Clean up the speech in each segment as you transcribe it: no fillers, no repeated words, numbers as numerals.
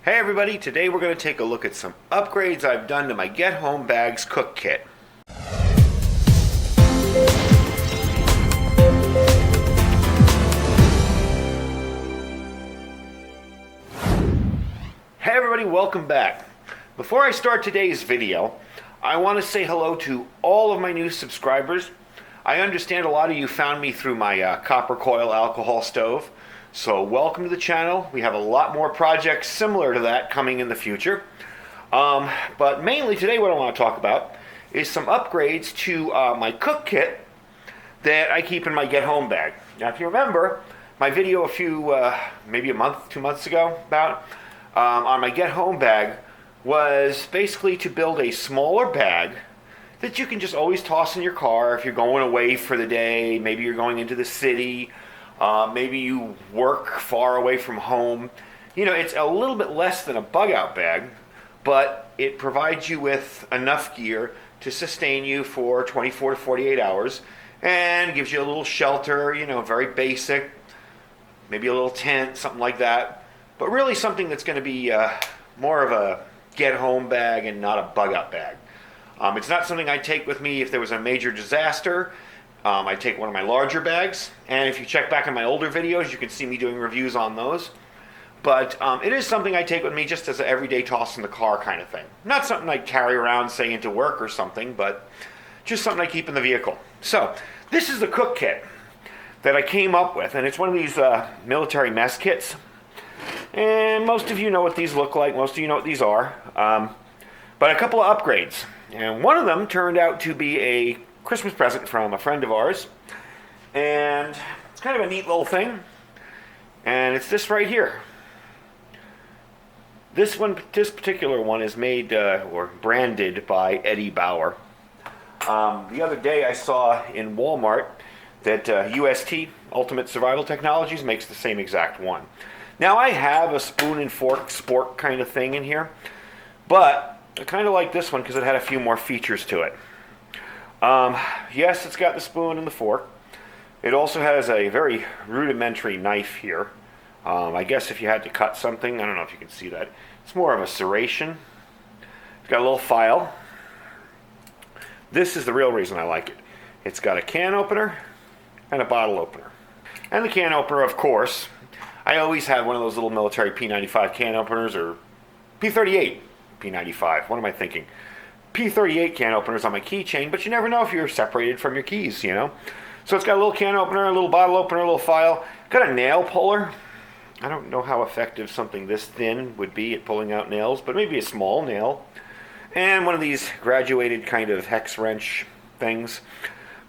Hey everybody, today we're going to take a look at some upgrades I've done to my Get Home Bags cook kit. Hey everybody, welcome back. Before I start today's video, I want to say hello to all of my new subscribers. I understand a lot of you found me through my copper coil alcohol stove. So welcome to the channel. We have a lot more projects similar to that coming in the future. But mainly today what I want to talk about is some upgrades to my cook kit that I keep in my Get Home bag. Now if you remember my video maybe a month, 2 months ago about on my Get Home bag was basically to build a smaller bag that you can just always toss in your car if you're going away for the day, maybe you're going into the city. Maybe you work far away from home. You know, it's a little bit less than a bug out bag, but it provides you with enough gear to sustain you for 24 to 48 hours and gives you a little shelter, you know, very basic, maybe a little tent, something like that, but really something that's going to be more of a get home bag and not a bug out bag. It's not something I'd take with me if there was a major disaster. I take one of my larger bags, and if you check back in my older videos, you can see me doing reviews on those. But it is something I take with me just as an everyday toss in the car kind of thing. Not something I carry around, say, into work or something, but just something I keep in the vehicle. So, this is the cook kit that I came up with, and it's one of these military mess kits. And most of you know what these look like, most of you know what these are. But a couple of upgrades. And one of them turned out to be a Christmas present from a friend of ours, and it's kind of a neat little thing, and it's this right here. This particular one is made or branded by Eddie Bauer. The other day I saw in Walmart that UST, Ultimate Survival Technologies, makes the same exact one. Now I have a spoon and fork spork kind of thing in here, but I kind of like this one because it had a few more features to it. Yes, it's got the spoon and the fork. It also has a very rudimentary knife here. I guess if you had to cut something, I don't know if you can see that. It's more of a serration. It's got a little file. This is the real reason I like it. It's got a can opener and a bottle opener. And the can opener, of course, I always had one of those little military P95 can openers, or P38 P95. What am I thinking? P38 can openers on my keychain, but you never know if you're separated from your keys, you know. So it's got a little can opener, a little bottle opener, a little file. Got a nail puller. I don't know how effective something this thin would be at pulling out nails, but maybe a small nail. And one of these graduated kind of hex wrench things.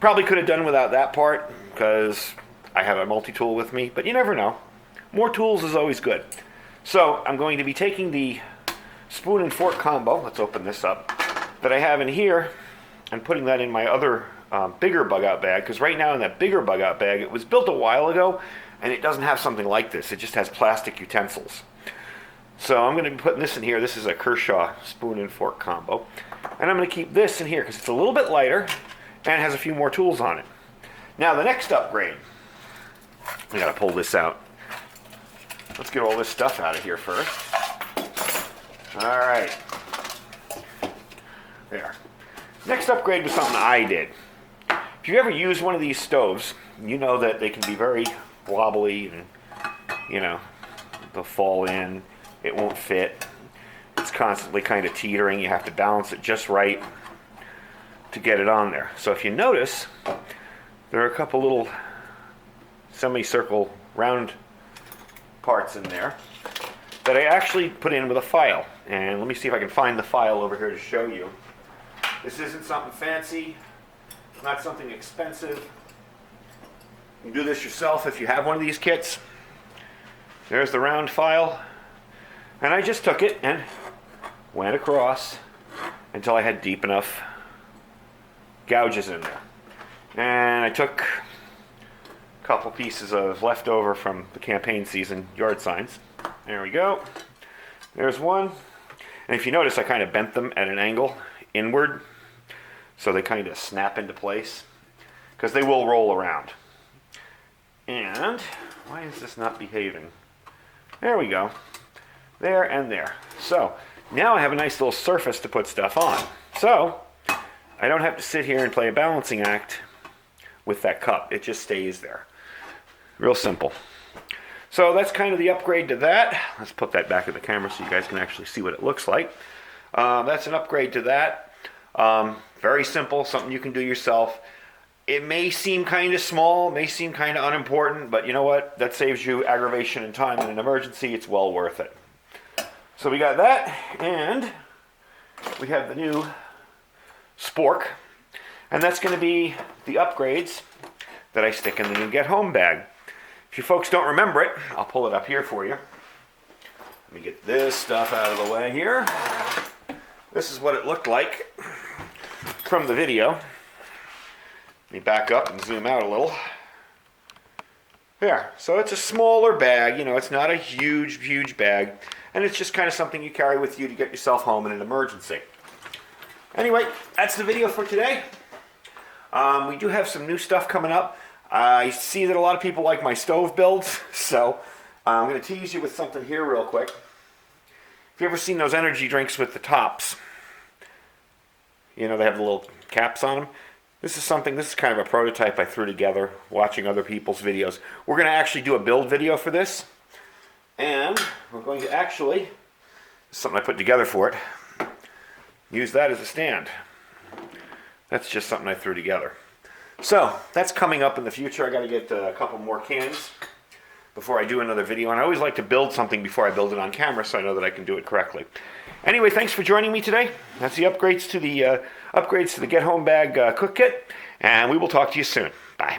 Probably could have done without that part because I have a multi-tool with me, but you never know. More tools is always good. So I'm going to be taking the spoon and fork combo. Let's open this up. That I have in here and putting that in my other bigger bug out bag, because right now in that bigger bug out bag, it was built a while ago and it doesn't have something like this. It just has plastic utensils. So I'm going to be putting this in here. This is a Kershaw spoon and fork combo, and I'm going to keep this in here because it's a little bit lighter and has a few more tools on it. Now the next upgrade, I got to pull this out. Let's get all this stuff out of here first. All right. There. Next upgrade was something I did. If you ever use one of these stoves, you know that they can be very wobbly and, you know, they'll fall in, it won't fit. It's constantly kind of teetering. You have to balance it just right to get it on there. So if you notice, there are a couple little semicircle round parts in there that I actually put in with a file. And let me see if I can find the file over here to show you. This isn't something fancy, not something expensive. You can do this yourself if you have one of these kits. There's the round file. And I just took it and went across until I had deep enough gouges in there. And I took a couple pieces of leftover from the campaign season yard signs. There we go. There's one. And if you notice, I kind of bent them at an angle inward, so they kind of snap into place, because they will roll around. And why is this not behaving? There we go. there, and there. So now I have a nice little surface to put stuff on. So I don't have to sit here and play a balancing act with that cup. It just stays there. Real simple. So that's kind of the upgrade to that. Let's put that back in the camera so you guys can actually see what it looks like. That's an upgrade to that. Very simple, something you can do yourself. It may seem kind of small, may seem kind of unimportant, but you know what? That saves you aggravation and time in an emergency. It's well worth it. So we got that, and we have the new spork, and that's going to be the upgrades that I stick in the new Get Home bag. If you folks don't remember it, I'll pull it up here for you. Let me get this stuff out of the way here. This is what it looked like from the video. Let me back up and zoom out a little. There, so it's a smaller bag, you know, it's not a huge bag, and it's just kind of something you carry with you to get yourself home in an emergency. Anyway, that's the video for today. We do have some new stuff coming up. I see that a lot of people like my stove builds, so I'm going to tease you with something here real quick. If you ever seen those energy drinks with the tops, you know, they have the little caps on them. This is kind of a prototype I threw together watching other people's videos. We're going to actually do a build video for this, and we're going to actually, this is something I put together for it, use that as a stand. That's just something I threw together. So that's coming up in the future. I got to get a couple more cans before I do another video, and I always like to build something before I build it on camera so I know that I can do it correctly. Anyway, thanks for joining me today. That's the upgrades to the Get Home bag cook kit, and we will talk to you soon. Bye.